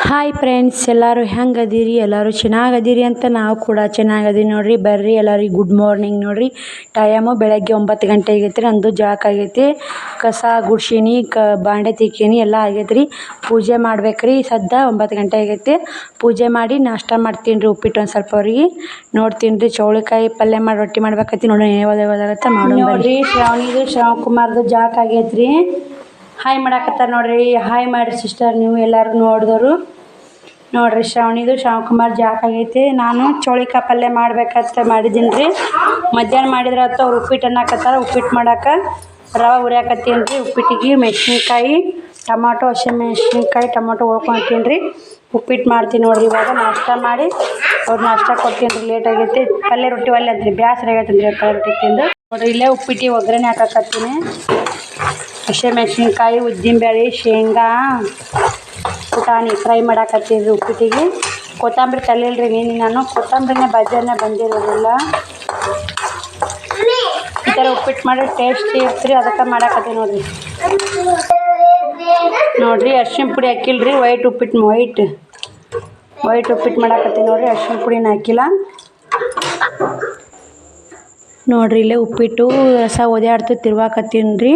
Hi friends, ಎಲ್ಲರೂ ಹೆಂಗದೀರಿ? ಎಲ್ಲರೂ ಚೆನ್ನಾಗದೀರಿ ಅಂತ ನಾವು ಕೂಡ ಚೆನ್ನಾಗದೀವಿ ನೋಡ್ರಿ. ಬರ್ರಿ ಎಲ್ಲರಿಗೆ ಗುಡ್ ಮಾರ್ನಿಂಗ್. ನೋಡ್ರಿ, ಟೈಮು ಬೆಳಗ್ಗೆ 9 ಗಂಟೆ ಆಗೈತೆ. ನಂದು ಜಳಕ ಆಗೈತಿ, ಕಸ ಗುಡ್ಸೀನಿ, ಬಾಂಡೆ ತಿಕ್ಕೀನಿ, ಎಲ್ಲ ಆಗೈತ್ರಿ. ಪೂಜೆ ಮಾಡ್ಬೇಕ್ರಿ. ಸದ್ದ 9 ಗಂಟೆ ಆಗೈತಿ. ಪೂಜೆ ಮಾಡಿ ನಾಷ್ಟ ಮಾಡ್ತೀನಿ ರೀ. ಉಪ್ಪಿಟ್ಟು ಒಂದು ಸ್ವಲ್ಪ ಅವ್ರಿಗೆ ನೋಡ್ತೀನಿ ರೀ. ಚೌಳಿಕಾಯಿ ಪಲ್ಯ ಮಾಡಿ ರೊಟ್ಟಿ ಮಾಡ್ಬೇಕತ್ತಿ ನೋಡೋಣ ಯಾವ್ದಾಗತ್ತೆ ಮಾಡೋಣ. ನೋಡ್ರಿ, ಶ್ರಾವಣಿದು ಜಳಕ ಆಗೈತ್ರಿ. ಹಾಯ್ ಮಾಡಾಕತ್ತಾರ ನೋಡ್ರಿ. ಹಾಯ್ ಮಾಡಿರಿ ಸಿಸ್ಟರ್, ನೀವು ಎಲ್ಲರೂ ನೋಡಿದವರು ನೋಡ್ರಿ. ಶ್ರಾವಣಕುಮಾರ್ ಜಾಕ್ ಆಗೈತಿ. ನಾನು ಚೌಳಿಕಾಯಿ ಪಲ್ಯ ಮಾಡ್ಬೇಕಂತ ಮಾಡಿದ್ದೀನಿ ರೀ. ಮಧ್ಯಾಹ್ನ ಮಾಡಿದ್ರೆ ಆತ ಅವ್ರು ಉಪ್ಪಿಟ್ಟು ಅನ್ನಕತ್ತಾರ. ಉಪ್ಪಿಟ್ಟು ಮಾಡಕ್ಕೆ ರವೆ ಹುರಿಯಾಕತ್ತೀನಿ ರೀ. ಉಪ್ಪಿಟ್ಟಿಗೆ ಮೆಣಸಿನ್ಕಾಯಿ, ಟೊಮಾಟೊ, ಹಸಿಮೆಣ್ಸಿನ್ಕಾಯಿ, ಟೊಮಾಟೊ ಹೊಳ್ಕೊತೀನಿ ರೀ. ಉಪ್ಪಿಟ್ಟು ಮಾಡ್ತೀನಿ ನೋಡ್ರಿ. ಇವಾಗ ನಾಷ್ಟ ಮಾಡಿ ಅವ್ರು ನಾಷ್ಟ ಕೊಡ್ತೀನಿ ರೀ. ಲೇಟ್ ಆಗೈತಿ. ಪಲ್ಯ ರೊಟ್ಟಿ ಒಲ್ಲೆ ಅಂತೀರಿ, ಬ್ಯಾಸರ ಆಗೈತಂದ್ರಿ ಪಲ್ಯ ರೊಟ್ಟಿ ತಿಂದು. ನೋಡ್ರಿ, ಇಲ್ಲೇ ಉಪ್ಪಿಟ್ಟು ಒಗ್ಗರಣೆ ಹಾಕಕತ್ತೀನಿ. ಹಸಿಮೆಣ್ಸಿನ್ಕಾಯಿ, ಉದ್ದಿನಬೇಳೆ, ಶೇಂಗಾ, ಪುಟಾಣಿ ಫ್ರೈ ಮಾಡಾಕತ್ತೀನಿ ರೀ. ಉಪ್ಪಿಟ್ಟಿಗೆ ಕೊತ್ತಂಬರಿ ತಲ್ಲಿಲ್ರಿ. ನಾನು ಕೊತ್ತಂಬರಿನ ಬಜ್ಜಾನೆ ಬಂದಿರೋದಿಲ್ಲ. ಈ ಥರ ಉಪ್ಪಿಟ್ಟು ಮಾಡಿ ಟೇಸ್ಟಿ ಇರ್ತೀರಿ, ಅದಕ್ಕೆ ಮಾಡಾಕತ್ತೀನಿ ನೋಡ್ರಿ. ಅರ್ಶಿಣ ಪುಡಿ ಹಾಕಿಲ್ರಿ. ವೈಟ್ ಉಪ್ಪಿಟ್ಟು ಮಾಡಾಕತ್ತೀನಿ ನೋಡ್ರಿ. ಅರ್ಶಿಣ ಪುಡಿನ ಹಾಕಿಲ್ಲ ನೋಡ್ರಿ. ಇಲ್ಲೇ ಉಪ್ಪಿಟ್ಟು ರಸ ಒದ್ಯಾಡ್ತು ತಿರ್ವಾಕತ್ತೀನಿ ರೀ.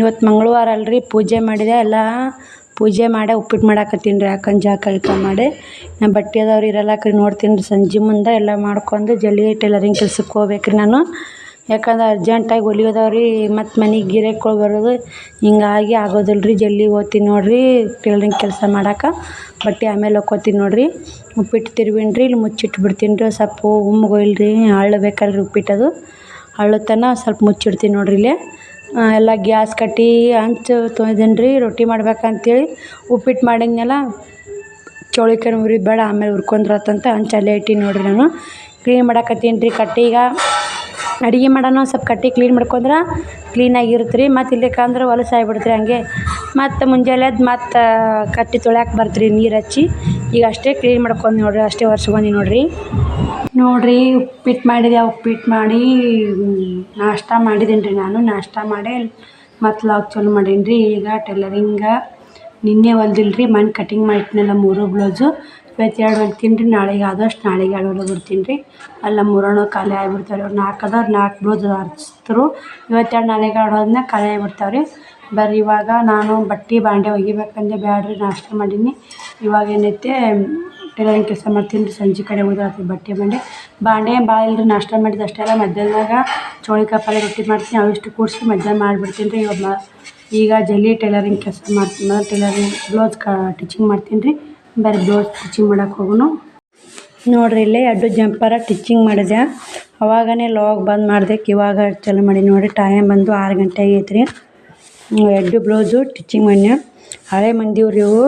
ಇವತ್ತು ಮಂಗಳವಾರ ಅಲ್ರಿ, ಪೂಜೆ ಮಾಡಿದೆ. ಎಲ್ಲ ಪೂಜೆ ಮಾಡಿ ಉಪ್ಪಿಟ್ಟು ಮಾಡಾಕತ್ತೀನಿ ರೀ. ಹಾಕೊಂಡು ಜಾಕ ಮಾಡಿ ನಮ್ಮ ಬಟ್ಟೆ ಅದಾವ್ರಿ ಇರಲ್ಲಾಕ್ರಿ. ನೋಡ್ತೀನಿ ರೀ ಸಂಜೆ ಮುಂದೆ ಎಲ್ಲ ಮಾಡ್ಕೊಂಡು ಜಲ್ದಿ ಟೈಲರಿಂಗ್ ಕೆಲ್ಸಕ್ಕೆ ಹೋಗ್ಬೇಕ್ರಿ ನಾನು. ಯಾಕಂದ್ರೆ ಅರ್ಜೆಂಟಾಗಿ ಹೊಲಿಯೋದವ್ರಿ, ಮತ್ತು ಮನೆಗೆ ಗಿರಾಕಿಗಳು ಬರೋದು, ಹಿಂಗಾಗಿ ಆಗೋದಿಲ್ಲ ರೀ. ಜಲ್ದಿ ಹೋಗ್ತೀನಿ ನೋಡಿರಿ ಟೈಲರಿಂಗ್ ಕೆಲಸ ಮಾಡಕ್ಕೆ. ಬಟ್ಟೆ ಆಮೇಲೆ ಹೋಗ್ಕೋತೀನಿ ನೋಡಿರಿ. ಉಪ್ಪಿಟ್ಟು ತಿರುವಿನಿ ರೀ. ಇಲ್ಲಿ ಮುಚ್ಚಿಟ್ಟು ಬಿಡ್ತೀನಿ ರೀ. ಸ್ವಲ್ಪ ಉಮ್ಗೊಯ್ಲ್ರಿ, ಹಳ್ಳು ಬೇಕಾದ್ರೆ ಉಪ್ಪಿಟ್ಟದು ಹಳ್ಳುತನ ಸ್ವಲ್ಪ ಮುಚ್ಚಿಡ್ತೀನಿ ನೋಡಿರಿ. ಇಲ್ಲೇ ಎಲ್ಲ ಗ್ಯಾಸ್ ಕಟ್ಟಿ ಹಂಚು ತೊಳೆದೀನಿ ರೀ. ರೊಟ್ಟಿ ಮಾಡ್ಬೇಕಂತೇಳಿ ಉಪ್ಪಿಟ್ಟು ಮಾಡಿದ್ನೆಲ್ಲ ಚೌಳಿಕಾಯಿ ಉರಿ ಬೇಡ ಆಮೇಲೆ ಹುರ್ಕೊಂಡ್ರತ್ತಂತ ಹಂಚು ಅಲ್ಲೇ ಇಟ್ಟೀನಿ ನೋಡಿರಿ. ನಾನು ಕ್ಲೀನ್ ಮಾಡಾಕತ್ತೀನಿ ರೀ. ಕಟ್ಟಿಗೆ ಅಡುಗೆ ಮಾಡೋಣ ಸ್ವಲ್ಪ ಕಟ್ಟಿ ಕ್ಲೀನ್ ಮಾಡ್ಕೊಂಡ್ರೆ ಕ್ಲೀನಾಗಿರುತ್ತೆ ರೀ. ಮತ್ತು ಇಲ್ಲಕ್ಕಂದ್ರೆ ಹೊಲಸು ಆಗಿಬಿಡ್ತೀರಿ ಹಂಗೆ. ಮತ್ತು ಮುಂಜಾನೆ ಎದ್ದು ಮತ್ತು ಕಟ್ಟಿ ತೊಳ್ಯಾಕೆ ಬರ್ತೀರಿ ನೀರು ಹಚ್ಚಿ. ಈಗ ಅಷ್ಟೇ ಕ್ಲೀನ್ ಮಾಡ್ಕೊಂಡು ನೋಡಿರಿ, ಅಷ್ಟೇ ಒರೆಸ್ಕೊಂಡು ನೋಡಿರಿ. ಉಪ್ಪಿಟ್ಟು ಮಾಡಿದೆ. ಉಪ್ಪಿಟ್ಟು ಮಾಡಿ ನಾಷ್ಟ ಮಾಡಿದ್ದೀನಿ ರೀ. ನಾನು ನಾಷ್ಟ ಮಾಡಿ ಮತ್ತು ಲಾಗ್ ಚಾಲು ಮಾಡೀನಿ ರೀ. ಈಗ ಟೈಲರಿಂಗ ನಿನ್ನೆ ಹೊಲ್ದಿಲ್ಲ ರೀ. ಮನೆ ಕಟಿಂಗ್ ಮಾಡಿಟ್ನಲ್ಲ 3 ಬ್ಲೌಸು. ಇವತ್ತು 2 ಹೊಲ್ತೀನಿ ರೀ. ನಾಳೆಗೆ ಆದಷ್ಟು ನಾಳೆಗೆ 2 ಹೊಲಿಬಿಡ್ತೀನಿ ರೀ. ಅಲ್ಲ 3 ಖಾಲಿ ಆಗಿಬಿಡ್ತಾವೆ ರೀ. ಅವ್ರು 4 ಅದಾವ್ರು 4 ಬ್ಲೌಸ್ ಹಚ್ತರು. ಇವತ್ತು 2 ನಾಳೆಗೆ 2 ಹೋದ್ಮೇಲೆ ಖಾಲಿ ಆಗಿಬಿಡ್ತಾವೆ ರೀ. ಬರ್ರಿ ಇವಾಗ ನಾನು ಬಟ್ಟೆ ಬಾಂಡೆ ಒಗಿಬೇಕಂದೆ ಬ್ಯಾಡ್ರಿ. ನಾಷ್ಟ ಮಾಡೀನಿ. ಇವಾಗ ಏನೈತೆ ಟೈಲರಿಂಗ್ ಕೆಲಸ ಮಾಡ್ತೀನಿ ರೀ. ಸಂಜೆ ಕಡೆ ಹೋಗ್ದಾತ್ರಿ ಬಟ್ಟೆ ಬಾಂಡೆ ಭಾಳ ಇಲ್ರಿ. ನಾಷ್ಟ ಮಾಡಿದ್ದು ಅಷ್ಟೇ ಅಲ್ಲ. ಮಧ್ಯಾಹ್ನದಾಗ ಚೌಳಿಕಾಯಿ ಪಲ್ಯ ರೊಟ್ಟಿ ಮಾಡ್ತೀನಿ. ಅವಿಷ್ಟು ಕೂಡಿಸಿ ಮಧ್ಯಾಹ್ನ ಮಾಡಿಬಿಡ್ತೀನಿ ರೀ. ಈಗ ಜಲ್ದಿ ಟೈಲರಿಂಗ್ ಕೆಲಸ ಮಾಡ್ತೀನಿ. ಟೈಲರಿಂಗ್ ಬ್ಲೌಸ್ ಟಿಚಿಂಗ್ ಮಾಡ್ತೀನಿ ರೀ. ಬೇರೆ ಬ್ಲೌಸ್ ಟಿಚಿಂಗ್ ಮಾಡೋಕೆ ಹೋಗೋನು ನೋಡಿರಿ. ಇಲ್ಲೇ 2 ಜಂಪರ ಟಿಚಿಂಗ್ ಮಾಡಿದೆ. ಅವಾಗನೇ ಲಾಗ್ ಬಂದ್ ಮಾಡಿದೆ. ಇವಾಗ ಚಾಲು ಮಾಡಿ ನೋಡಿರಿ. ಟೈಮ್ ಬಂದು 6 ಗಂಟೆ ಆಗೈತೆ ರೀ. 2 ಬ್ಲೌಸು ಟಿಚಿಂಗ್ ಮಾಡಿ ಹಳೆ ಮಂದಿವ್ರಿ ಇವು.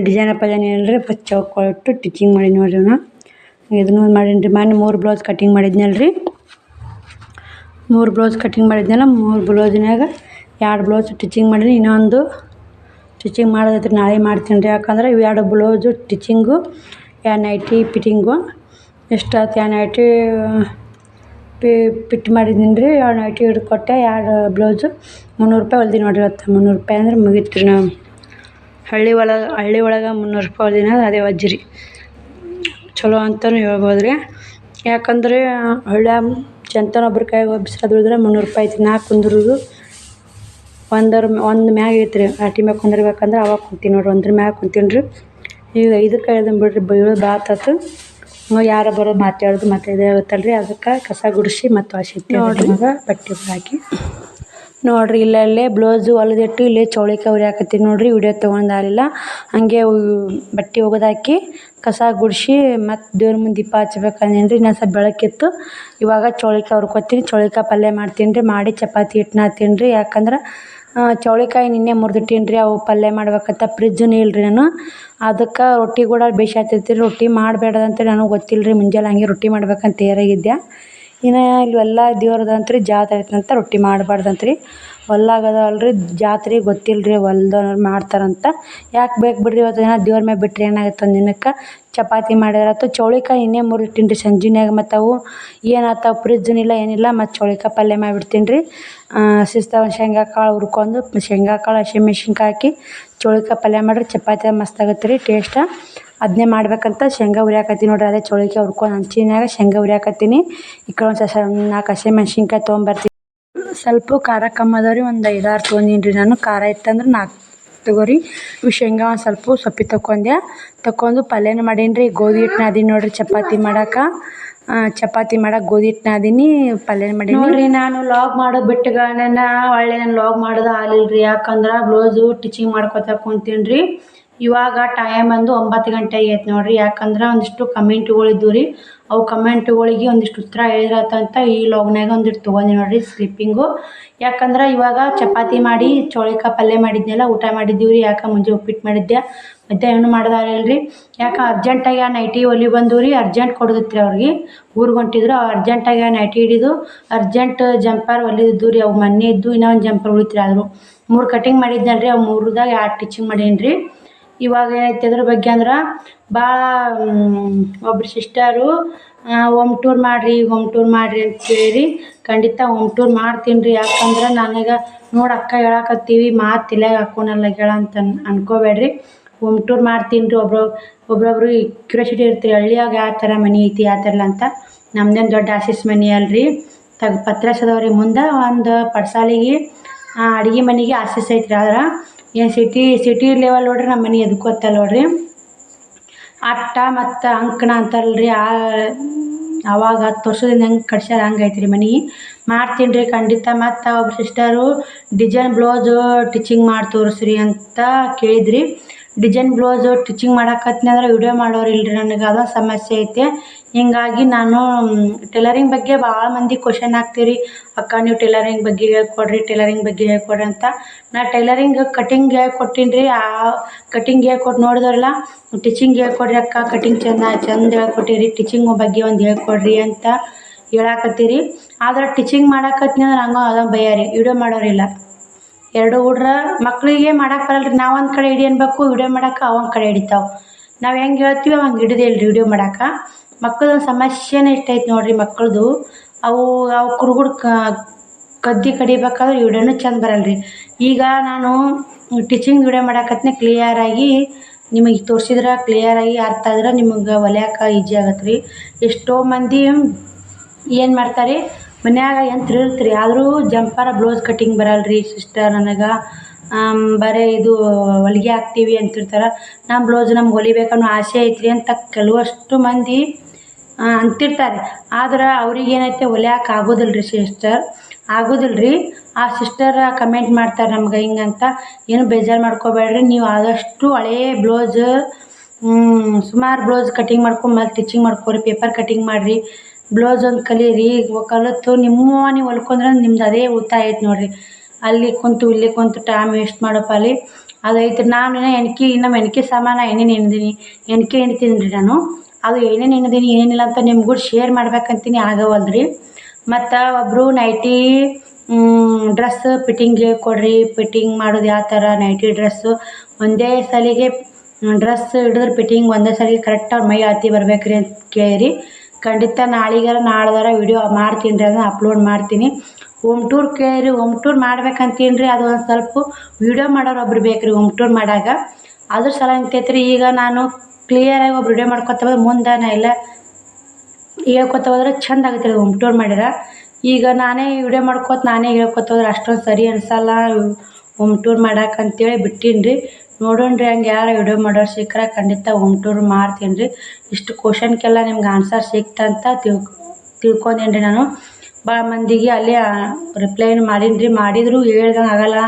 ಡಿಸೈನ್ ಪಲ್ಯನೇ ಇಲ್ರಿ. ಚೌಕ್ ಕೊಟ್ಟು ಟಿಚಿಂಗ್ ಮಾಡಿ ನೋಡ್ರಿ. ಇದನ್ನು ಮಾಡೀನಿ ರೀ. ಮೊನ್ನೆ 3 ಬ್ಲೌಸ್ ಕಟಿಂಗ್ ಮಾಡಿದ್ನಲ್ಲ ರೀ. 3 ಬ್ಲೌಸ್ ಕಟಿಂಗ್ ಮಾಡಿದ್ನಲ್ಲ. 3 ಬ್ಲೌಸ್ನಾಗ 2 ಬ್ಲೌಸ್ ಟಿಚಿಂಗ್ ಮಾಡೀನಿ. ಇನ್ನೊಂದು ಟಿಚಿಂಗ್ ಮಾಡೋದೈತ್ರಿ. ನಾಳೆ ಮಾಡ್ತೀನಿ ರೀ. ಯಾಕಂದ್ರೆ ಇವು 2 ಬ್ಲೌಸು ಟಿಚಿಂಗು, 2 ನೈಟಿ ಫಿಟ್ಟಿಂಗು. ಎಷ್ಟಾಯ್ತು 2 ನೈಟಿ ಫಿಟ್ ಮಾಡಿದ್ದೀನಿ ರೀ. 2 ನೈಟಿ ಹಿಡ್ದು ಕೊಟ್ಟೆ. 2 ಬ್ಲೌಸು 300 ರೂಪಾಯಿ ಹೊಲ್ದಿ ನೋಡಿರಿ. ಇವತ್ತು 300 ರೂಪಾಯಿ ಅಂದ್ರೆ ಮುಗೀತು ರೀ. ನಾವು ಹಳ್ಳಿ ಒಳಗೆ 300 ರೂಪಾಯಿ ಹೊಲ್ದಿನ ಅದೇ ವಜ್ರಿ ಚಲೋ ಅಂತಲೂ ಹೇಳ್ಬೋದು ರೀ. ಯಾಕಂದರೆ ಹಳ್ಳ್ಯಾಗ ಚಂತನ ಒಬ್ರ ಕೈಯಾಗ ಬಿಸ್ಲಾಗ ದುಡಿದ್ರೆ 300 ರೂಪಾಯಿ ಐತಿ. 4 ಕುಂದ್ರದು ಒಂದು ಮ್ಯಾಗ ಐತ್ರಿ. ಆಟಿ ಮ್ಯಾಗ ಕುಂದಿರ್ಬೇಕಂದ್ರೆ ಅವಾಗ ಕುಂತೀನಿ ನೋಡ್ರಿ. 1 ಮ್ಯಾಗ ಕುಂತೀನಿ ರೀ. ಈಗ 5ಕ್ಕೆ ಹೇಳ್ದನ್ ಬಿಡ್ರಿ. ಬೈಯೋದು ಬಾತಾತು. ಯಾರು ಬರೋದು ಮಾತಾಡೋದು ಮತ್ತು ಇದೇ ಆಗುತ್ತಲ್ಲ ರೀ. ಅದಕ್ಕೆ ಕಸ ಗುಡಿಸಿ ಮತ್ತು ವಾಸಿತ್ತೆ ಬಟ್ಟೆ ಹಾಕಿ ನೋಡಿರಿ. ಇಲ್ಲೇ ಬ್ಲೌಸು ಹೊಲಿದಿಟ್ಟು ಇಲ್ಲೇ ಚೌಳಿಕಾಯಿ ಹುರಿಯಾಕತ್ತೀನಿ ನೋಡಿರಿ. ವಿಡಿಯೋ ತೊಗೊಂಡಾಲಿಲ್ಲ. ಹಾಗೆ ಬಟ್ಟೆ ಒಗೆದಾಕಿ ಕಸ ಗುಡಿಸಿ ಮತ್ತು ದೇವ್ರ ಮುಂದೆ ದೀಪ ಹಚ್ಬೇಕಂದೇನು ರೀ. ನಾನು ಸ್ವಲ್ಪ ಬೆಳಕಿತ್ತು. ಇವಾಗ ಚೌಳಿಕಾಯಿ ಹುರ್ಕೊತೀನಿ. ಚೌಳಿಕಾಯಿ ಪಲ್ಯ ಮಾಡ್ತೀನಿ ರೀ. ಮಾಡಿ ಚಪಾತಿ ಹಿಟ್ಟು ನಾದ್ತೀನಿ ರೀ. ಯಾಕಂದ್ರೆ ಚೌಳಿಕಾಯಿ ನಿನ್ನೆ ಮುರಿದಿಟ್ಟೀನಿ ರೀ. ಅವು ಪಲ್ಯ ಮಾಡ್ಬೇಕಂತ ಫ್ರಿಜ್ಜೂ ಇಲ್ಲ ರೀ. ನಾನು ಅದಕ್ಕೆ ರೊಟ್ಟಿ ಕೂಡ ಬೇಯಿಸಾತಿರ್ತೀನಿ. ರೊಟ್ಟಿ ಮಾಡಬೇಡದಂತ ನನಗೆ ಗೊತ್ತಿಲ್ಲ ರೀ. ಮುಂಜಾನೆ ಹಂಗೆ ರೊಟ್ಟಿ ಮಾಡ್ಬೇಕಂತ ತಯಾರಾಗಿದ್ದೆ. ಇನ್ನು ಇವೆಲ್ಲ ದೇವ್ರದಂತ್ರಿ ಜಾತ್ರೆ ಐತಂತ ರೊಟ್ಟಿ ಮಾಡಬಾರ್ದಂತ್ರಿ. ಹೊಲ್ದಾಗದವಲ್ರಿ ಜಾತ್ರೆ ಗೊತ್ತಿಲ್ಲರಿ ಹೊಲ್ದವ್ರು ಮಾಡ್ತಾರಂತ. ಯಾಕೆ ಬೇಕು ಬಿಡ್ರಿ ಇವತ್ತು ದಿನ ದೇವ್ರ ಮ್ಯಾಗ ಬಿಟ್ರೆ ಏನಾಗುತ್ತೆ ಒಂದು ದಿನಕ್ಕೆ. ಚಪಾತಿ ಮಾಡಿದ್ರಾತು. ಚೌಳಿಕಾಯಿ ಇನ್ನೇ 3 ಇಟ್ಟೀನಿ ರೀ ಸಂಜಿನ್ಯಾಗ. ಮತ್ತು ಅವು ಏನಾಗ್ತಾವೆ ಫ್ರಿಜ್ಜೂ ಇಲ್ಲ ಏನಿಲ್ಲ. ಮತ್ತು ಚೌಳಿಕಾಯಿ ಪಲ್ಯ ಮಾಡಿಬಿಡ್ತೀನಿ ರೀ. ಶಿಸ್ತಾಗ ಶೇಂಗಾ ಕಾಳು ಹುರ್ಕೊಂಡು ಶೇಂಗಾ ಕಾಳು ಹಸಿಮೆಣ್ಸಿನ್ಕಾಯಿ ಹಾಕಿ ಚೌಳಿಕಾಯಿ ಪಲ್ಯ ಮಾಡಿದ್ರೆ ಚಪಾತಿ ಮಸ್ತ್ ಆಗುತ್ತೆ ರೀ ಟೇಸ್ಟ. ಅದನ್ನೇ ಮಾಡ್ಬೇಕಂತ ಶೇಂಗಾ ಹುರಿಯಾಕತ್ತೀನಿ ನೋಡಿರಿ. ಅದೇ ಚೌಳಿಕಾಯಿ ಹುರ್ಕೊಂಡು ಹಂಚಿನ್ಯಾಗ ಶೇಂಗಾ ಹುರಿಯಾಕತ್ತೀನಿ. ಈ ಕಡೆ ಒಂದು 4 ಹಸಿಮೆಣ್ಸಿನ್ಕಾಯಿ ತೊಗೊಂಬರ್ತೀನಿ. ಸ್ವಲ್ಪ ಖಾರ ಕಮ್ಮಿ ಅದಾವೆ ರೀ. ಒಂದು 5-6 ತೊಗೊಂಡೀನಿ ರೀ ನಾನು. ಖಾರ ಇತ್ತಂದ್ರೆ 4 ತಗೋರಿ. ಇವು ಶೇಂಗಾ ಒಂದು ಸೊಪ್ಪಿ ತಗೊಂಡು ಪಲ್ಯನೂ ಮಾಡೀನಿ ರೀ. ಗೋಧಿ ಹಿಟ್ಟು ನಾದೀನಿ ನೋಡಿರಿ ಚಪಾತಿ ಮಾಡಕ್ಕೆ. ಗೋಧಿ ಹಿಟ್ಟು ನಾದೀನಿ, ಪಲ್ಯನೂ ಮಾಡೀನಿ ನೋಡಿರಿ. ನಾನು ಲಾಗ್ ಮಾಡೋದು ಬಿಟ್ಟುಗಳನ್ನ ಒಳ್ಳೆ ನಾನು ಲಾಗ್ ಮಾಡೋದು ಆಗಲಿಲ್ಲ ರೀ. ಯಾಕಂದ್ರೆ ಬ್ಲೌಸು ಸ್ಟಿಚಿಂಗ್ ಮಾಡ್ಕೊತಾ ಕುಂತೀನಿ ರೀ. ಇವಾಗ ಟೈಮ್ ಬಂದು 9 ಗಂಟೆ ಆಗೈತೆ ನೋಡಿರಿ. ಯಾಕಂದ್ರೆ ಒಂದಿಷ್ಟು ಕಮೆಂಟ್ಗಳಿದ್ವು ರೀ. ಅವು ಕಮೆಂಟ್ಗಳಿಗೆ ಒಂದಿಷ್ಟು ಉತ್ತರ ಹೇಳಿದ್ರಂತ ಈ ಲಾಗ್ನಾಗ ಒಂದಿಷ್ಟು ತೊಗೊಂಡು ನೋಡಿರಿ ಸ್ಲಿಪ್ಪಿಂಗು. ಯಾಕಂದ್ರೆ ಇವಾಗ ಚಪಾತಿ ಮಾಡಿ ಚೌಳಿಕಾಯಿ ಪಲ್ಯ ಮಾಡಿದ್ನೆಲ್ಲ ಊಟ ಮಾಡಿದ್ದೀವಿ ರೀ. ಯಾಕೆ ಮುಂಜಾನೆ ಉಪ್ಪಿಟ್ಟು ಮಾಡಿದ್ದೆ, ಮಧ್ಯಾಹ್ನ ಮಾಡಿದಾರಿಲ್ಲ ರೀ. ಯಾಕೆ ಅರ್ಜೆಂಟಾಗಿ ಆ ನೈಟಿ ಹೊಲಿ ಬಂದು ರೀ. ಅರ್ಜೆಂಟ್ ಕೊಡೋದಿತ್ತು ರೀ ಅವ್ರಿಗೆ. ಊರಿಗೆ ಹೊಂಟಿದ್ರು. ಅರ್ಜೆಂಟಾಗಿ ಆ ನೈಟಿ ಹಿಡಿದು ಅರ್ಜೆಂಟ್ ಜಂಪರ್ ಹೊಲಿದಿದ್ದು ರೀ. ಅವು ಮೊನ್ನೆ ಇದ್ದು ಇನ್ನೂ ಒಂದು ಜಂಪರ್ ಉಳಿತ್ರಿ. ಆದರೂ 3 ಕಟಿಂಗ್ ಮಾಡಿದ್ನಲ್ಲ ರೀ. ಅವು 3ದಾಗ 2 ಸ್ಟಿಚಿಂಗ್ ಮಾಡೀನಿ ರೀ. ಇವಾಗ ಏನೈತೆ ಅದ್ರ ಬಗ್ಗೆ ಅಂದ್ರೆ ಭಾಳ ಒಬ್ರು ಸಿಸ್ಟರು ಹೋಮ್ ಟೂರ್ ಮಾಡಿರಿ ಅಂತ ಕೇಳಿರಿ. ಖಂಡಿತ ಹೋಮ್ ಟೂರ್ ಮಾಡ್ತೀನಿ ರೀ. ಯಾಕಂದ್ರೆ ನನಗೆ ನೋಡಿ ಅಕ್ಕ ಹೇಳಕತ್ತೀವಿ ಮಾತು ತಲೆಯಾಗ ಹಾಕ್ಕೊಳಲ್ಲ ಹೇಳ ಅಂತ ಅನ್ಕೋಬೇಡ್ರಿ. ಹೋಮ್ ಟೂರ್ ಮಾಡ್ತೀನಿ ರೀ. ಒಬ್ಬೊಬ್ರು ಕ್ಯೂರಿಯಾಸಿಟಿ ಇರ್ತೀರಿ ಹಳ್ಳಿಯಾಗ ಯಾವ ಥರ ಮನೆ ಐತಿ ಯಾವ ಥರ ಇಲ್ಲ ಅಂತ. ನಮ್ದೇನು ದೊಡ್ಡ ಆಸೀಸ್ ಮನೆ ಅಲ್ರಿ. ಪತ್ರಾಸ್ ಅದಾವ್ರಿ. ಮುಂದೆ ಒಂದು ಪಡ್ಸಾಲಿಗೆ ಅಡುಗೆ ಮನೆಗೆ ಆಸೀಸ್ ಐತ್ರಿ. ಆದ್ರೆ ಏನು ಸಿಟಿ ಲೆವೆಲ್ ನೋಡ್ರಿ ನಮ್ಮ ಮನೆ ಎದಕ್ಕೂ ಗೊತ್ತಲ್ಲ ನೋಡ್ರಿ. ಅಟ್ಟ ಮತ್ತು ಅಂಕಣ ಅಂತಾರಲ್ರಿ. ಆವಾಗ 10 ವರ್ಷದಿಂದ ಹೆಂಗೆ ಕಟ್ಸ್ಯಾರ ಹಂಗೆ ಐತ್ರಿ ಮನೆ. ಮಾಡ್ತೀನಿ ರೀ ಖಂಡಿತ. ಮತ್ತು ಒಬ್ರು ಸಿಸ್ಟರು ಡಿಸೈನ್ ಬ್ಲೌಸು ಸ್ಟಿಚಿಂಗ್ ಮಾಡಿ ತೋರಿಸ್ರಿ ಅಂತ ಕೇಳಿದ್ರಿ. ಡಿಸೈನ್ ಬ್ಲೌಸು ಸ್ಟಿಚಿಂಗ್ ಮಾಡಕತ್ತೀನಿ ಅಂದ್ರೆ ವಿಡಿಯೋ ಮಾಡೋರಿಲ್ಲ ರೀ. ನನಗೆ ಅದೊಂದು ಸಮಸ್ಯೆ ಐತೆ. ಹೀಗಾಗಿ ನಾನು ಟೈಲರಿಂಗ್ ಬಗ್ಗೆ ಭಾಳ ಮಂದಿ ಕ್ವಶನ್ ಹಾಕ್ತೀರಿ. ಅಕ್ಕ ನೀವು ಟೈಲರಿಂಗ್ ಬಗ್ಗೆ ಹೇಳ್ಕೊಡ್ರಿ ಅಂತ. ನಾ ಟೈಲರಿಂಗ್ ಕಟಿಂಗ್ ಹೇಳ್ಕೊಟ್ಟೀನಿ ರೀ. ಆ ಕಟಿಂಗ್ ಹೇಳ್ಕೊಟ್ಟು ನೋಡಿದ್ರಲ್ಲ ಟಿಚಿಂಗ್ ಹೇಳ್ಕೊಡ್ರಿ ಅಕ್ಕ, ಕಟಿಂಗ್ ಚಂದ ಹೇಳ್ಕೊಟ್ಟಿರಿ, ಟೀಚಿಂಗ್ ಬಗ್ಗೆ ಒಂದು ಹೇಳ್ಕೊಡ್ರಿ ಅಂತ ಹೇಳಕತ್ತೀರಿ. ಆದ್ರೆ ಟೀಚಿಂಗ್ ಮಾಡಕತ್ತೀನಿ ಅಂದ್ರೆ ಹಂಗೆ ಅದೊಂದು ಭಯ ರೀ. ವಿಡಿಯೋ ಮಾಡೋರಿಲ್ಲ. 2 ಹುಡ್ರ ಮಕ್ಕಳಿಗೆ ಮಾಡಕ್ಕೆ ಬರಲ್ಲ ರೀ. ನಾವು ಒಂದು ಕಡೆ ಹಿಡಿಯನ್ಬೇಕು, ವಿಡಿಯೋ ಮಾಡಕ್ಕೆ ಅವೊಂದು ಕಡೆ ಹಿಡಿತಾವೆ. ನಾವು ಹೆಂಗೆ ಹೇಳ್ತೀವಿ ಹಂಗೆ ಹಿಡಿದಿಲ್ಲ ರೀ ವಿಡಿಯೋ ಮಾಡಕ್ಕೆ. ಮಕ್ಕಳದೊಂದು ಸಮಸ್ಯೆನೇ ಇಷ್ಟ ಐತೆ ನೋಡಿರಿ. ಮಕ್ಕಳದು ಅವು ಕುರುಗುಡು ಕದ್ದಿ ಕಡಿಬೇಕಾದ್ರೆ ವಿಡಿಯೋನೂ ಚಂದ ಬರಲ್ಲ ರೀ. ಈಗ ನಾನು ಟೀಚಿಂಗ್ ವಿಡಿಯೋ ಮಾಡಕತ್ತೀನಿ ಕ್ಲಿಯರಾಗಿ ನಿಮಗೆ ತೋರಿಸಿದ್ರೆ ಕ್ಲಿಯರಾಗಿ ಅರ್ಥ ಆದ್ರೆ ನಿಮಗೆ ಹೊಲಿಯೋಕೆ ಈಜಿ ಆಗತ್ತೆ ರೀ. ಎಷ್ಟೋ ಮಂದಿ ಏನು ಮಾಡ್ತಾರೆ ಮನ್ಯಾಗ ಯಂತ್ರ ಇರ್ತೀರಿ ಆದರೂ ಜಂಪರ ಬ್ಲೌಸ್ ಕಟಿಂಗ್ ಬರಲ್ಲ ರೀ ಸಿಸ್ಟರ್ ನನಗೆ. ಬರೀ ಇದು ಹೊಲಿಗೆ ಹಾಕ್ತೀವಿ ಅಂತಿರ್ತಾರೆ. ನಮ್ಮ ಬ್ಲೌಸ್ ನಮ್ಗೆ ಹೊಲಿಬೇಕನ್ನೋ ಆಸೆ ಐತ್ರಿ ಅಂತ ಕೆಲವಷ್ಟು ಮಂದಿ ಅಂತಿರ್ತಾರೆ. ಆದ್ರೆ ಅವ್ರಿಗೆ ಏನೈತೆ ಹೊಲಿಯೋಕೆ ಆಗೋದಿಲ್ಲ ರೀ ಸಿಸ್ಟರ್, ಆಗೋದಿಲ್ಲ ರೀ. ಆ ಸಿಸ್ಟರ್ ಕಮೆಂಟ್ ಮಾಡ್ತಾರೆ ನಮ್ಗೆ ಹಿಂಗಂತ. ಏನು ಬೇಜಾರು ಮಾಡ್ಕೋಬೇಡ್ರಿ. ನೀವು ಆದಷ್ಟು ಹಳೇ ಬ್ಲೌಸ್ ಸುಮಾರು ಬ್ಲೌಸ್ ಕಟಿಂಗ್ ಮಾಡ್ಕೊಂಡು ಮತ್ತೆ ಸ್ಟಿಚಿಂಗ್ ಮಾಡ್ಕೊರಿ. ಪೇಪರ್ ಕಟಿಂಗ್ ಮಾಡಿರಿ, ಬ್ಲೌಸ್ ಒಂದು ಕಲೀರಿ. ಕಲಿತು ನೀವು ಹೊಲ್ಕೊಂಡ್ರೆ ನಿಮ್ದು ಅದೇ ಉಳಿತಾಯ ಐತೆ ನೋಡಿರಿ. ಅಲ್ಲಿ ಕುಂತು ಇಲ್ಲಿ ಕುಂತು ಟೈಮ್ ವೇಸ್ಟ್ ಮಾಡೋ ಪಾಲಿ ಅದೈತೆ. ನಾನು ಎಣ್ಕೆ ಸಾಮಾನು ಏನೇನು ಹೆಣ್ತೀನಿ ರೀ ನಾನು. ಅದು ಏನೇನು ಹೆಣ್ದೀನಿ ಏನೇನಿಲ್ಲ ಅಂತ ನಿಮ್ಗೂ ಶೇರ್ ಮಾಡ್ಬೇಕಂತೀನಿ ಆಗವಲ್ದು. ಮತ್ತು ಒಬ್ಬರು ನೈಟಿ ಡ್ರೆಸ್ ಫಿಟ್ಟಿಂಗ್ ಹೇಳ್ಕೊಡ್ರಿ. ಫಿಟ್ಟಿಂಗ್ ಮಾಡೋದು ಯಾವ ಥರ ನೈಟಿ ಡ್ರೆಸ್ಸು ಒಂದೇ ಸಲಿಗೆ ಡ್ರೆಸ್ ಹಿಡಿದ್ರೆ ಫಿಟ್ಟಿಂಗ್ ಒಂದೇ ಸಲಿಗೆ ಕರೆಕ್ಟ್ ಅವ್ರ ಮೈ ಅಳತೆ ಬರ್ಬೇಕು ರೀ ಅಂತ ಕೇಳಿರಿ. ಖಂಡಿತ ನಾಳೆಗಾರ ನಾಳ್ದಾರ ವಿಡಿಯೋ ಮಾಡ್ತೀನಿ ರೀ. ಅದನ್ನು ಅಪ್ಲೋಡ್ ಮಾಡ್ತೀನಿ. ಹೋಮ್ ಟೂರ್ ಕೇಳಿರಿ. ಹೋಮ್ ಟೂರ್ ಮಾಡ್ಬೇಕಂತೀನಿ ರೀ. ಅದು ಒಂದು ಸ್ವಲ್ಪ ವಿಡಿಯೋ ಮಾಡೋರು ಒಬ್ರು ಬೇಕು ರೀ ಹೋಮ್ ಟೂರ್ ಮಾಡಾಗ. ಅದ್ರ ಸಲ ಅಂತೈತ್ರಿ. ಈಗ ನಾನು ಕ್ಲಿಯರಾಗಿ ಒಬ್ರು ವಿಡಿಯೋ ಮಾಡ್ಕೊತ ಹೋದ್ರೆ ಮುಂದೆ ನಾ ಎಲ್ಲ ಹೇಳ್ಕೊತ ಹೋದ್ರೆ ಚೆಂದ ಆಗುತ್ತೆ ರೀ ಹೋಮ್ ಟೂರ್ ಮಾಡಿರ. ಈಗ ನಾನೇ ವಿಡಿಯೋ ನಾನೇ ಹೇಳ್ಕೊತ ಹೋದ್ರೆ ಅಷ್ಟೊಂದು ಸರಿ ಅನಿಸಲ್ಲ ಹೋಮ್ ಟೂರ್ ಮಾಡಕ್ಕೆ ಅಂತೇಳಿ ಬಿಟ್ಟೀನಿ ರೀ. ನೋಡೋಣ ರೀ ಹಂಗೆ ಯಾರು ವಿಡಿಯೋ ಮಾಡೋರು ಸಿಕ್ಕರೆ ಖಂಡಿತ ಹೋಮ್ ಟೂರ್ ಮಾಡ್ತೀನಿ ರೀ. ಇಷ್ಟು ಕ್ವಶನ್ಗೆಲ್ಲ ನಿಮ್ಗೆ ಆನ್ಸರ್ ಸಿಕ್ತಂತ ತಿಳ್ಕೊಂಡೇನಿ ರೀ ನಾನು. ಭಾಳ ಮಂದಿಗೆ ಅಲ್ಲೇ ರಿಪ್ಲೈನು ಮಾಡೀನಿ ರೀ. ಮಾಡಿದರೂ ಹೇಳ್ದಂಗೆ ಆಗಲ್ಲ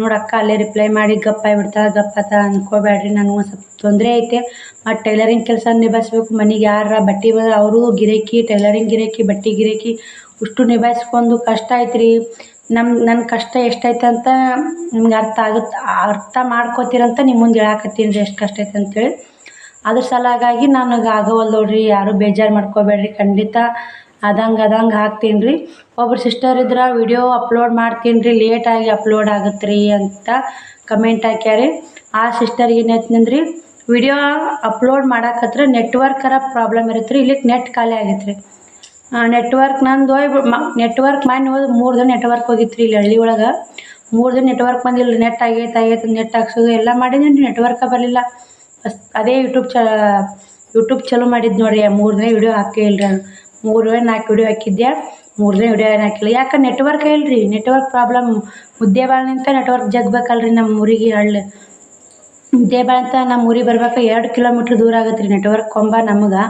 ನೋಡಕ್ಕ. ಅಲ್ಲೇ ರಿಪ್ಲೈ ಮಾಡಿ ಗಪ್ಪಾತ ಅಂದ್ಕೋಬೇಡ್ರಿ. ನನಗೆ ಒಂದು ಸ್ವಲ್ಪ ತೊಂದರೆ ಐತೆ. ಮತ್ತು ಟೈಲರಿಂಗ್ ಕೆಲಸ ನಿಭಾಯಿಸ್ಬೇಕು. ಮನೆಗೆ ಯಾರ ಬಟ್ಟೆ ಬಂದ್ರೆ ಅವರು ಗಿರಾಕಿ, ಟೈಲರಿಂಗ್ ಗಿರಾಕಿ, ಬಟ್ಟೆ ಗಿರಾಕಿ ಅಷ್ಟು ನಿಭಾಯಿಸ್ಕೊಂಡು ಕಷ್ಟ ಐತ್ರಿ. ನನ್ನ ಕಷ್ಟ ಎಷ್ಟೈತೆ ಅಂತ ನಿಮ್ಗೆ ಅರ್ಥ ಮಾಡ್ಕೋತೀರಂತ ನಿಮ್ಮ ಮುಂದೆ ಹೇಳಕತ್ತೀನಿ ರೀ ಎಷ್ಟು ಕಷ್ಟ ಐತೆ ಅಂತೇಳಿ. ಅದ್ರ ಸಲುವಾಗಿ ನನಗೆ ಆಗವಲ್ದು ನೋಡ್ರಿ. ಯಾರೂ ಬೇಜಾರು ಮಾಡ್ಕೋಬೇಡ್ರಿ. ಖಂಡಿತ ಅದಂಗೆ ಹಾಕ್ತೀನಿ ರೀ. ಒಬ್ರು ಸಿಸ್ಟರ್ ಇದ್ರೆ ವಿಡಿಯೋ ಅಪ್ಲೋಡ್ ಮಾಡ್ತೀನಿ ರೀ, ಲೇಟಾಗಿ ಅಪ್ಲೋಡ್ ಆಗುತ್ತೆ ರೀ ಅಂತ ಕಮೆಂಟ್ ಹಾಕ್ಯಾರಿ. ಆ ಸಿಸ್ಟರ್ಗೆ ಏನು ಹೇಳ್ತೀನಿ ರೀ, ವಿಡಿಯೋ ಅಪ್ಲೋಡ್ ಮಾಡಾಕತ್ರ ನೆಟ್ವರ್ಕರ ಪ್ರಾಬ್ಲಮ್ ಇರುತ್ತೆ ರೀ. ಇಲ್ಲಿಗೆ ನೆಟ್ ಖಾಲಿ ಆಗೈತೆ ರೀ. ನೆಟ್ವರ್ಕ್ ನಂದು ನೆಟ್ವರ್ಕ್ ಮಾಡಿ ಹೋದ್ 3 ದಿನ ನೆಟ್ವರ್ಕ್ ಹೋಗಿತ್ತು ರೀ ಇಲ್ಲಿ ಹಳ್ಳಿ ಒಳಗೆ. 3 ದಿನ ನೆಟ್ವರ್ಕ್ ಬಂದಿಲ್ಲ ರೀ. ನೆಟ್ ಆಗೈತೆ ನೆಟ್ ಹಾಕ್ಸೋದು ಎಲ್ಲ ಮಾಡಿದ್ದೀನಿ ರೀ, ನೆಟ್ವರ್ಕ ಬರಲಿಲ್ಲ. ಅದೇ ಯೂಟ್ಯೂಬ್ ಚಾಲೂ ಮಾಡಿದ್ದು ನೋಡಿರಿ. 3 ದಿನ ವಿಡಿಯೋ ಹಾಕೇ ಇಲ್ಲ ರೀ. 3-4 ವಿಡಿಯೋ ಹಾಕಿದ್ದೆ, 3 ದಿನ ವಿಡಿಯೋ ಏನು ಹಾಕಿಲ್ಲ. ಯಾಕೆ ನೆಟ್ವರ್ಕ್ ಇಲ್ಲ ರೀ, ನೆಟ್ವರ್ಕ್ ಪ್ರಾಬ್ಲಮ್. ಮುದ್ದೇಬಾಳ್ನಿಂದ ನೆಟ್ವರ್ಕ್ ಜಗ್ಬೇಕಲ್ರಿ ನಮ್ಮ ಊರಿಗೆ. ಮುದ್ದೇಬಾಳ ನಮ್ಮ ಊರಿಗೆ ಬರ್ಬೇಕು 2 ಕಿಲೋಮೀಟ್ರ್ ದೂರ ಆಗುತ್ತೆ ರೀ ನೆಟ್ವರ್ಕ್ ಕೊಂಬ ನಮ್ಗೆ.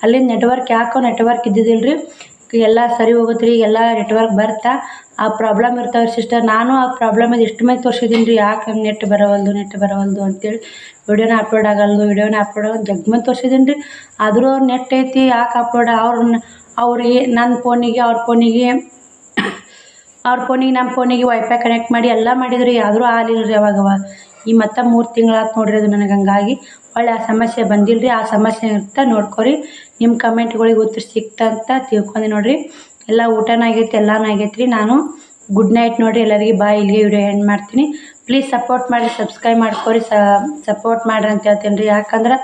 ಅಲ್ಲಿಂದ ನೆಟ್ವರ್ಕ್ ಇದ್ದಿದ್ದಿಲ್ಲ ರೀ. ಎಲ್ಲ ಸರಿ ಹೋಗುತ್ತೆ ರೀ, ಎಲ್ಲ ನೆಟ್ವರ್ಕ್ ಬರ್ತಾ ಆ ಪ್ರಾಬ್ಲಮ್ ಇರ್ತಾವೆ ಸಿಸ್ಟರ್. ನಾನು ಆ ಪ್ರಾಬ್ಲಮ್ ಎಷ್ಟು ಮಂದಿ ತೋರಿಸಿದ್ದೀನಿ ರೀ, ಯಾಕೆ ನೆಟ್ ಬರವಲ್ದು ಅಂತೇಳಿ. ವಿಡಿಯೋನ ಅಪ್ಲೋಡ್ ಆಗಲ್ಲ ಜಗ್ ಮಂದಿ ತೋರಿಸಿದ್ದೀನಿ ರೀ. ಆದರೂ ನೆಟ್ ಐತಿ, ಯಾಕೆ ಅಪ್ಲೋಡ್ ಅವ್ರಿಗೆ ನನ್ನ ಫೋನಿಗೆ ಅವ್ರ ಫೋನಿಗೆ ನಮ್ಮ ಫೋನಿಗೆ ವೈಫೈ ಕನೆಕ್ಟ್ ಮಾಡಿ ಎಲ್ಲ ಮಾಡಿದ್ರಿ, ಆದರೂ ಆಗಲಿಲ್ಲ ರೀ. ಅವಾಗ ಈ ಮತ್ತೆ 3 ತಿಂಗಳಾಯ್ತು ನೋಡಿರಿ ಅದು ನನಗೆ. ಹಂಗಾಗಿ ಒಳ್ಳೆ ಆ ಸಮಸ್ಯೆ ಬಂದಿಲ್ಲ ರೀ. ಆ ಸಮಸ್ಯೆ ಇರ್ತಾ ನೋಡ್ಕೊರಿ. ನಿಮ್ಮ ಕಮೆಂಟ್ಗಳಿಗೆ ಉತ್ತರ ಸಿಕ್ತಂತ ತಿಳ್ಕೊಂಡೆ ನೋಡಿರಿ. ಎಲ್ಲ ಊಟನೂ ಆಗೈತೆ, ಎಲ್ಲನೂ ಆಗೈತೆ ರೀ. ನಾನು ಗುಡ್ ನೈಟ್ ನೋಡಿರಿ ಎಲ್ಲರಿಗೆ. ಬಾಯ್. ಇಲ್ಲಿಗೆ ವಿಡಿಯೋ ಎಂಡ್ ಮಾಡ್ತೀನಿ. ಪ್ಲೀಸ್ ಸಪೋರ್ಟ್ ಮಾಡಿರಿ, ಸಬ್ಸ್ಕ್ರೈಬ್ ಮಾಡ್ಕೊರಿ, ಸಪೋರ್ಟ್ ಮಾಡಿರಿ ಅಂತ ಹೇಳ್ತೀನಿ ರೀ. ಯಾಕಂದ್ರೆ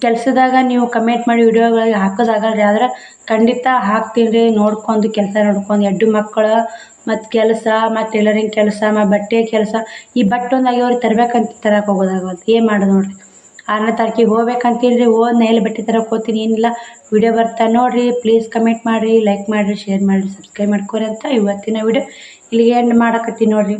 ಕೆಲಸದಾಗ ನೀವು ಕಮೆಂಟ್ ಮಾಡಿ ವಿಡಿಯೋಗಳಿಗೆ ಹಾಕೋದಾಗಲ್ಲ ರೀ. ಆದ್ರೆ ಖಂಡಿತ ಹಾಕ್ತೀನಿ ರೀ. ಕೆಲಸ ನೋಡ್ಕೊಂಡು 2 ಮಕ್ಕಳು ಮತ್ತು ಕೆಲಸ, ಮತ್ತು ಟೈಲರಿಂಗ್ ಕೆಲಸ, ಮತ್ತು ಬಟ್ಟೆ ಕೆಲಸ. ಈ ಬಟ್ಟೆ ಒಂದು ಆಗ್ಯಾವ್ರಿ, ತರ್ಬೇಕಂತ ತರಕ್ಕೆ ಹೋಗೋದಾಗವಲ್ದು. ಏನು ಮಾಡೋದು ನೋಡಿರಿ. 6ನೇ ತಾರೀಕಿಗೆ ಹೋಗ್ಬೇಕಂತೀನಿ ರೀ. ಎಲ್ಲಿ ಬಟ್ಟೆ ತರಕ್ಕೆ ಹೋಗ್ತೀನಿ, ಏನಿಲ್ಲ. ವಿಡಿಯೋ ಬರ್ತಾ ನೋಡಿರಿ. ಪ್ಲೀಸ್ ಕಮೆಂಟ್ ಮಾಡಿರಿ, ಲೈಕ್ ಮಾಡಿರಿ, ಶೇರ್ ಮಾಡಿರಿ, ಸಬ್ಸ್ಕ್ರೈಬ್ ಮಾಡ್ಕೊರಿ ಅಂತ ಇವತ್ತಿನ ವಿಡಿಯೋ ಇಲ್ಲಿಗೆ ಎಂಡ್ ಮಾಡಕತ್ತೀನಿ ನೋಡಿರಿ.